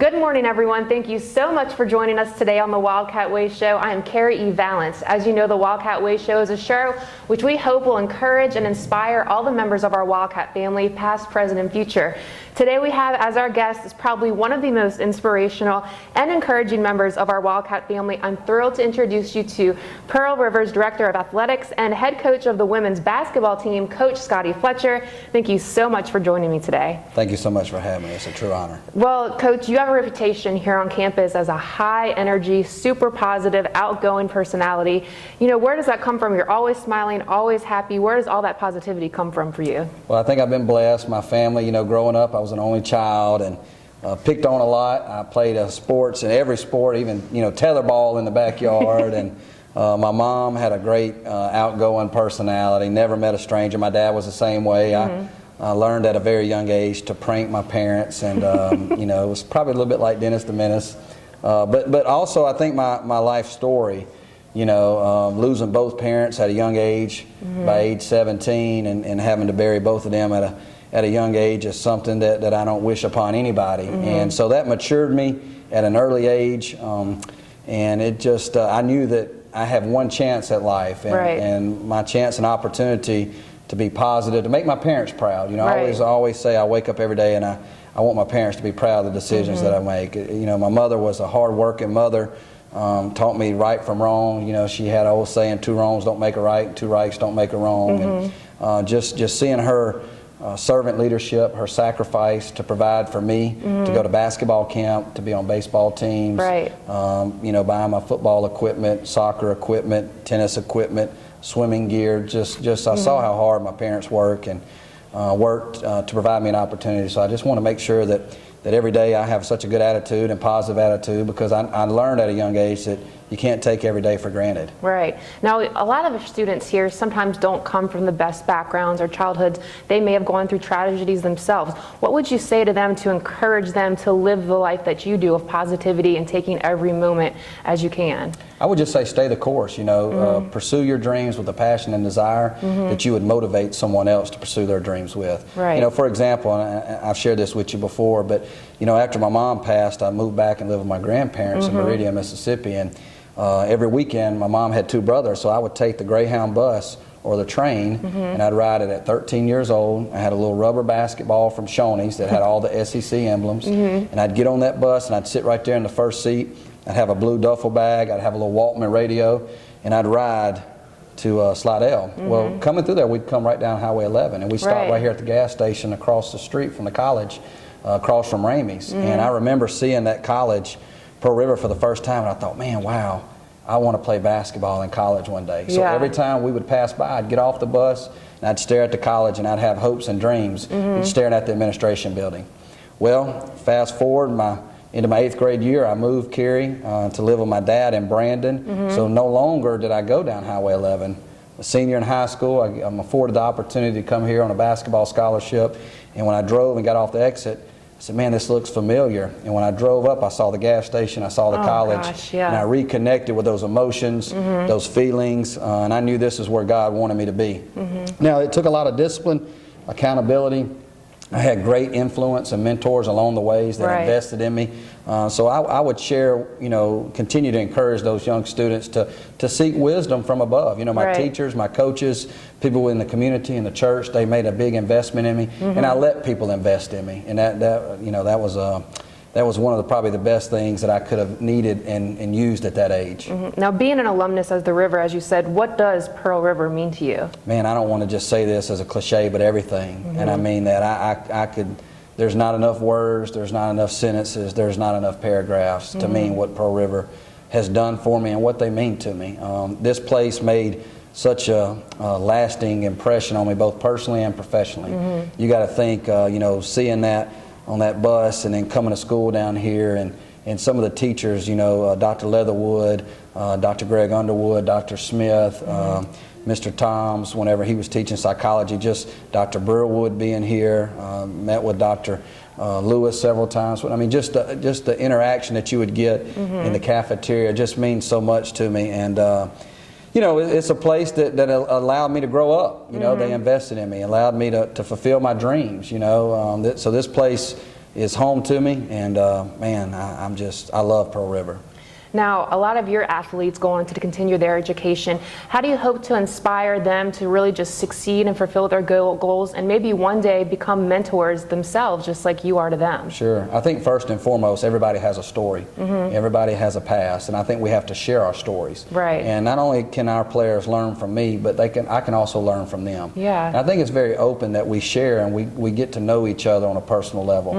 Good morning, everyone. Thank you so much for joining us today on the Wildcat Way Show. I am Kari Eve. As you know, the Wildcat Way Show is a show which we hope will encourage and inspire all the members of our Wildcat family, past, present, and future. Today we have as our guest is probably one of the most inspirational and encouraging members of our Wildcat family. I'm thrilled to introduce you to Pearl River's Director of Athletics and Head Coach of the women's basketball team, Coach Scotty Fletcher. Thank you so much for joining me today. Thank you so much for having me. It's a true honor. Well, Coach, you have a reputation here on campus as a high energy, super positive, outgoing personality. You know, where does that come from? You're always smiling, always happy. Where does all that positivity come from for you? Well, I think I've been blessed. My family, growing up, I was an only child and picked on a lot. I played sports in every sport, even, tetherball in the backyard. And my mom had a great outgoing personality, never met a stranger. My dad was the same way. I learned at a very young age to prank my parents, and it was probably a little bit like Dennis the Menace. But also I think my life story, losing both parents at a young age, by age 17, and having to bury both of them at a young age is something that I don't wish upon anybody. And so that matured me at an early age, and it just, I knew that I have one chance at life, and my chance and opportunity to be positive, to make my parents proud. I always say I wake up every day and I want my parents to be proud of the decisions that I make. My mother was a hard-working mother, taught me right from wrong. She had an old saying, 2 wrongs don't make a right, and 2 rights don't make a wrong. And just seeing her servant leadership, her sacrifice to provide for me, to go to basketball camp, to be on baseball teams, buying my football equipment, soccer equipment, tennis equipment, swimming gear. Just I saw how hard my parents worked and worked to provide me an opportunity. So I just want to make sure that every day I have such a good attitude and positive attitude, because I learned at a young age that you can't take every day for granted. Right. Now, a lot of the students here sometimes don't come from the best backgrounds or childhoods. They may have gone through tragedies themselves. What would you say to them to encourage them to live the life that you do of positivity and taking every moment as you can? I would just say stay the course, pursue your dreams with a passion and desire that you would motivate someone else to pursue their dreams with. Right. For example, and I've shared this with you before, but after my mom passed, I moved back and lived with my grandparents in Meridian, Mississippi, and every weekend my mom had 2 brothers, so I would take the Greyhound bus or the train, and I'd ride it at 13 years old. I had a little rubber basketball from Shoney's that had all the SEC emblems, and I'd get on that bus and I'd sit right there in the first seat. I'd have a blue duffel bag, I'd have a little Walkman radio, and I'd ride to Slidell. Well, coming through there, we'd come right down Highway 11, and we stopped right here at the gas station across the street from the college, across from Ramey's. And I remember seeing that college, Pearl River, for the first time, and I thought, man, wow, I want to play basketball in college one day. So every time we would pass by, I'd get off the bus, and I'd stare at the college, and I'd have hopes and dreams, staring at the administration building. Well, fast forward, into my 8th grade year, I moved, Kari, to live with my dad in Brandon. So no longer did I go down Highway 11. A senior in high school, I'm afforded the opportunity to come here on a basketball scholarship. And when I drove and got off the exit, I said, man, this looks familiar. And when I drove up, I saw the gas station, I saw the college, and I reconnected with those emotions, those feelings, and I knew this is where God wanted me to be. Now, it took a lot of discipline, accountability. I had great influence and mentors along the ways that invested in me. So I would share, continue to encourage those young students to seek wisdom from above. My teachers, my coaches, people in the community, in the church, they made a big investment in me, and I let people invest in me. And that was one of probably the best things that I could have needed and used at that age. Now, being an alumnus of the River, as you said, what does Pearl River mean to you? Man, I don't want to just say this as a cliche, but everything. And I mean that. I could, there's not enough words, there's not enough sentences, there's not enough paragraphs to mean what Pearl River has done for me and what they mean to me. This place made such a lasting impression on me, both personally and professionally. You got to think, seeing that on that bus and then coming to school down here, and some of the teachers, Dr. Leatherwood, Dr. Greg Underwood, Dr. Smith, Mr. Toms, whenever he was teaching psychology, just Dr. Burwood being here, met with Dr. Lewis several times. I mean, just the interaction that you would get in the cafeteria just means so much to me. And it's a place that allowed me to grow up. They invested in me, allowed me to fulfill my dreams. So this place is home to me, and man, I love Pearl River. Now, a lot of your athletes go on to continue their education. How do you hope to inspire them to really just succeed and fulfill their goals and maybe one day become mentors themselves, just like you are to them? Sure. I think first and foremost, everybody has a story. Everybody has a past, and I think we have to share our stories. Right. And not only can our players learn from me, but I can also learn from them. Yeah. And I think it's very open that we share and we get to know each other on a personal level.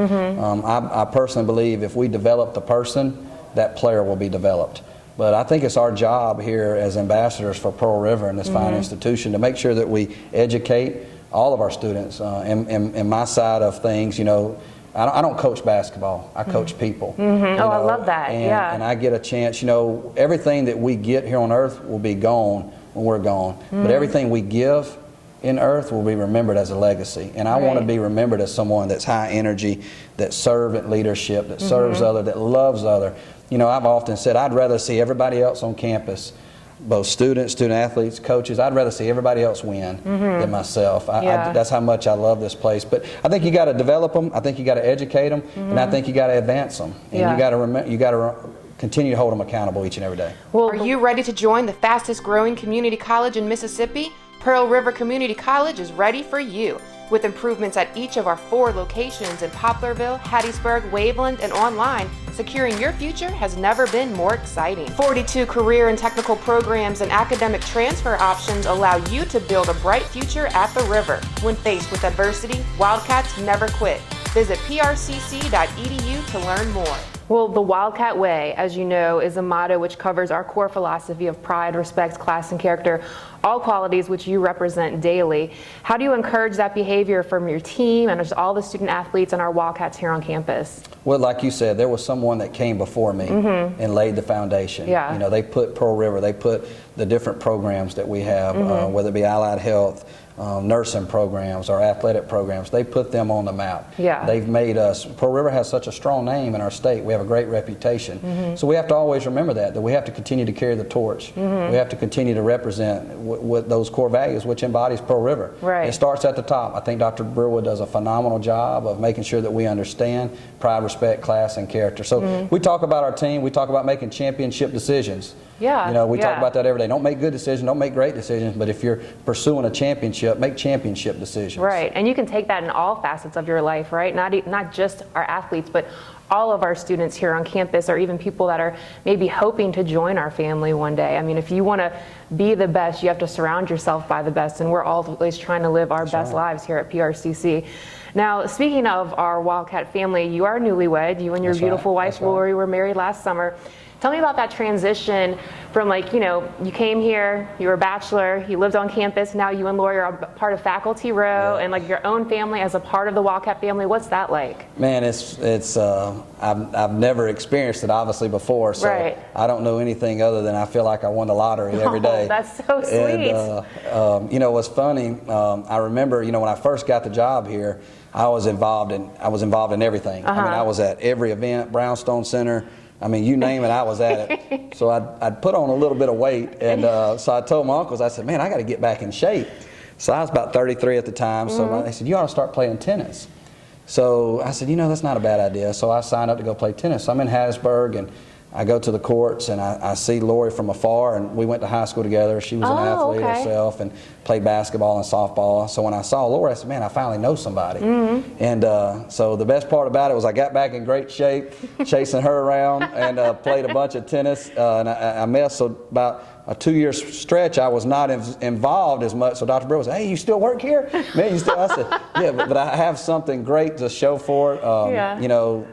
I personally believe if we develop the person, that player will be developed. But I think it's our job here as ambassadors for Pearl River and this fine institution to make sure that we educate all of our students. In my side of things, you know, I don't coach basketball. I coach people. Oh, I love that. And I get a chance, you know, everything that we get here on earth will be gone when we're gone. But everything we give in earth will be remembered as a legacy. And I want to be remembered as someone that's high energy, that servant leadership, that serves other, that loves other. You know, I've often said I'd rather see everybody else on campus, both students, student athletes, coaches, I'd rather see everybody else win than myself. That's how much I love this place. But I think you got to develop them, I think you got to educate them, and I think you got to advance them. And you got to continue to hold them accountable each and every day. Well, are you ready to join the fastest growing community college in Mississippi? Pearl River Community College is ready for you. With improvements at each of our 4 locations in Poplarville, Hattiesburg, Waveland, and online, securing your future has never been more exciting. 42 career and technical programs and academic transfer options allow you to build a bright future at the River. When faced with adversity, Wildcats never quit. Visit prcc.edu to learn more. Well, the Wildcat Way, as you know, is a motto which covers our core philosophy of pride, respect, class, and character, all qualities which you represent daily. How do you encourage that behavior from your team and all the student athletes and our Wildcats here on campus? Well, like you said, there was someone that came before me and laid the foundation. Yeah. You know, they put Pearl River, they put the different programs that we have, whether it be allied health, nursing programs or athletic programs, they put them on the map. Yeah. They've made us, Pearl River has such a strong name in our state. We have a great reputation. So we have to always remember that we have to continue to carry the torch. We have to continue to represent what those core values, which embodies Pearl River. Right. It starts at the top. I think Dr. Brewerwood does a phenomenal job of making sure that we understand pride, respect, class, and character. So we talk about our team, we talk about making championship decisions. Yeah. You know, we talk about that every day. Don't make good decisions, don't make great decisions, but if you're pursuing a championship, make championship decisions. Right, and you can take that in all facets of your life, right? Not just our athletes, but all of our students here on campus, or even people that are maybe hoping to join our family one day. I mean, if you want to be the best, you have to surround yourself by the best, and we're always trying to live our best lives here at PRCC. Now, speaking of our Wildcat family, you are newlywed. You and your beautiful wife, Lori, were married last summer. Tell me about that transition from, like, you know, you came here, you were a bachelor, you lived on campus, now you and Lori are a part of faculty row and like your own family as a part of the Wildcat family. What's that like? Man, I've never experienced it obviously before, so I don't know anything other than I feel like I won the lottery every day. That's so sweet. And, you know, what's funny, I remember, you know, when I first got the job here, I was involved in everything. I mean, I was at every event, Brownstone Center. I mean, you name it, I was at it. So I'd put on a little bit of weight, and so I told my uncles, I said, man, I got to get back in shape. So I was about 33 at the time, so they said, you ought to start playing tennis. So I said, you know, that's not a bad idea. So I signed up to go play tennis. So I'm in Hattiesburg, and I go to the courts, and I see Lori from afar, and we went to high school together. She was an athlete herself and played basketball and softball. So when I saw Lori, I said, man, I finally know somebody. And so the best part about it was I got back in great shape, chasing her around, and played a bunch of tennis. And I missed, so about a 2-year stretch, I was not involved as much. So Dr. Brewer said, hey, you still work here? Man, you still? I said, yeah, but I have something great to show for it. You know,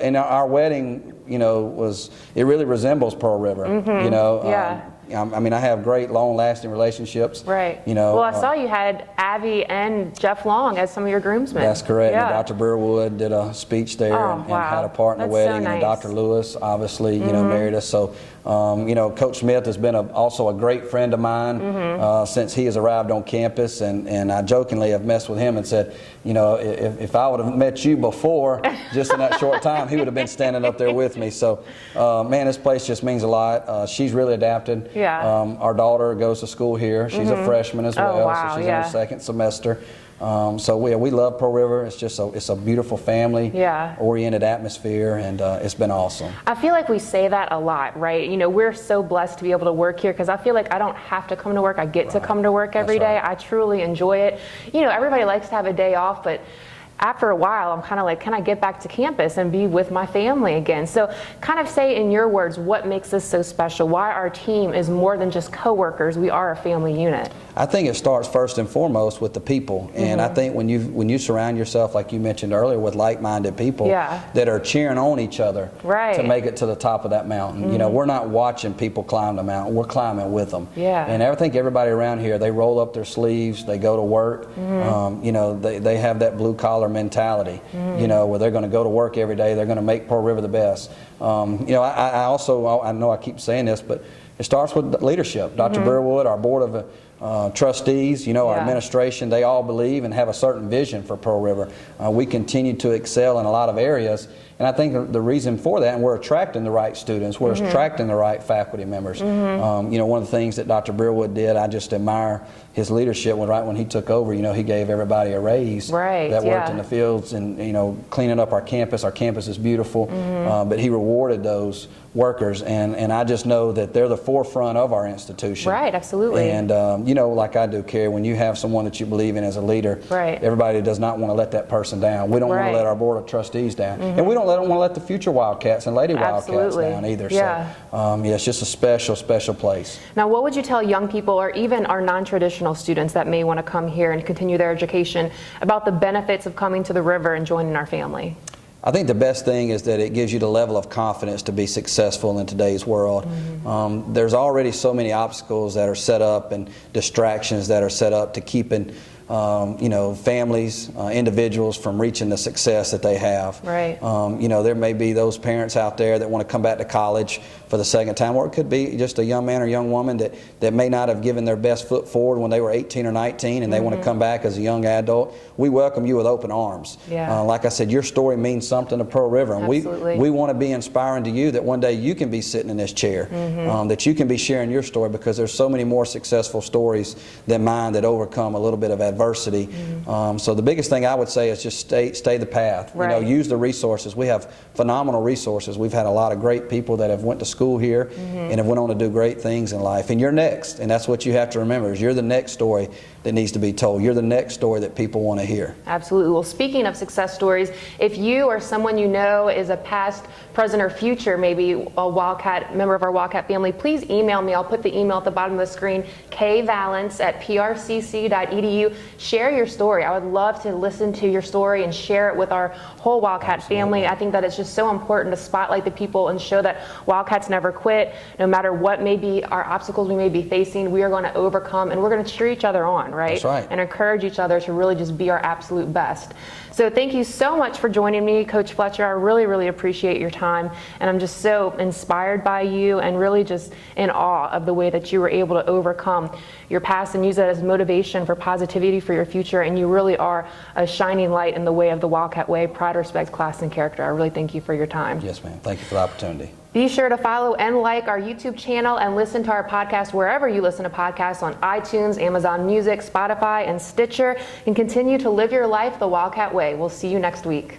and our wedding, you know, it really resembles Pearl River. You know, I mean, I have great, long-lasting relationships. Right. You know. Well, I saw you had Abby and Jeff Long as some of your groomsmen. That's correct. And Dr. Brewerwood did a speech there and had a part in the wedding. So nice. And Dr. Lewis, obviously, you know, married us. So, you know, Coach Smith has been also a great friend of mine since he has arrived on campus. And I jokingly have messed with him and said, you know, if I would have met you before, just in that short time, he would have been standing up there with me. So, man, this place just means a lot. She's really adapted. Our daughter goes to school here. She's a freshman as well, so she's in her second semester. So we love Pearl River. It's a beautiful family, Yeah. oriented atmosphere, and it's been awesome. I feel like we say that a lot, right? You know, we're so blessed to be able to work here because I feel like I don't have to come to work. I get to come to work every day. I truly enjoy it. You know, everybody likes to have a day off, but after a while, I'm kind of like, can I get back to campus and be with my family again? So kind of say in your words, what makes us so special? Why our team is more than just coworkers. We are a family unit. I think it starts first and foremost with the people, and I think when you surround yourself, like you mentioned earlier, with like-minded people that are cheering on each other to make it to the top of that mountain. You know, we're not watching people climb the mountain; we're climbing with them. And I think everybody around here, they roll up their sleeves, they go to work. You know, they have that blue-collar mentality. You know, where they're going to go to work every day, they're going to make Pearl River the best. You know, I know I keep saying this, but it starts with leadership. Dr. Burwood, our board of trustees, you know, our administration, they all believe and have a certain vision for Pearl River. We continue to excel in a lot of areas, and I think the reason for that, and we're attracting the right students, we're attracting the right faculty members. You know, one of the things that Dr. Burwood did, I just admire his leadership. Right when he took over, you know, he gave everybody a raise that worked in the fields and, you know, cleaning up our campus. Our campus is beautiful, but he rewarded those workers, and I just know that they're the forefront of our institution. Right, absolutely. And you know, like I do, Kari, when you have someone that you believe in as a leader, everybody does not want to let that person down. We don't want to let our board of trustees down, and we don't want to let the future Wildcats and Lady Wildcats down either. So yeah, it's just a special, special place. Now, what would you tell young people or even our non-traditional students that may want to come here and continue their education about the benefits of coming to the river and joining our family? I think the best thing is that it gives you the level of confidence to be successful in today's world. There's already so many obstacles that are set up and distractions that are set up to keeping you know, families, individuals from reaching the success that they have. You know, there may be those parents out there that want to come back to college for the second time, or it could be just a young man or young woman that may not have given their best foot forward when they were 18 or 19 and they want to come back as a young adult. We welcome you with open arms. Like I said, your story means something to Pearl River, and we want to be inspiring to you that one day you can be sitting in this chair, that you can be sharing your story, because there's so many more successful stories than mine that overcome a little bit of adversity. So the biggest thing I would say is just stay the path. You know, use the resources. We have phenomenal resources. We've had a lot of great people that have went to school here and have went on to do great things in life. And you're next, and that's what you have to remember, is you're the next story that needs to be told. You're the next story that people want to hear. Absolutely. Well, speaking of success stories, if you or someone you know is a past, present, or future, maybe a Wildcat member of our Wildcat family, please email me. I'll put the email at the bottom of the screen, kvalance@prcc.edu. Share your story. I would love to listen to your story and share it with our whole Wildcat family. I think that it's just so important to spotlight the people and show that Wildcats never quit. No matter what may be our obstacles we may be facing, we are going to overcome, and we're going to cheer each other on, right? That's right. And encourage each other to really just be our absolute best. So thank you so much for joining me, Coach Fletcher. I really, really appreciate your time, and I'm just so inspired by you and really just in awe of the way that you were able to overcome your past and use that as motivation for positivity for your future. And you really are a shining light in the way of the Wildcat Way, pride, respect, class, and character. I really thank you for your time. Yes, ma'am. Thank you for the opportunity. Be sure to follow and like our YouTube channel and listen to our podcast wherever you listen to podcasts, on iTunes, Amazon Music, Spotify, and Stitcher, and continue to live your life the Wildcat Way. We'll see you next week.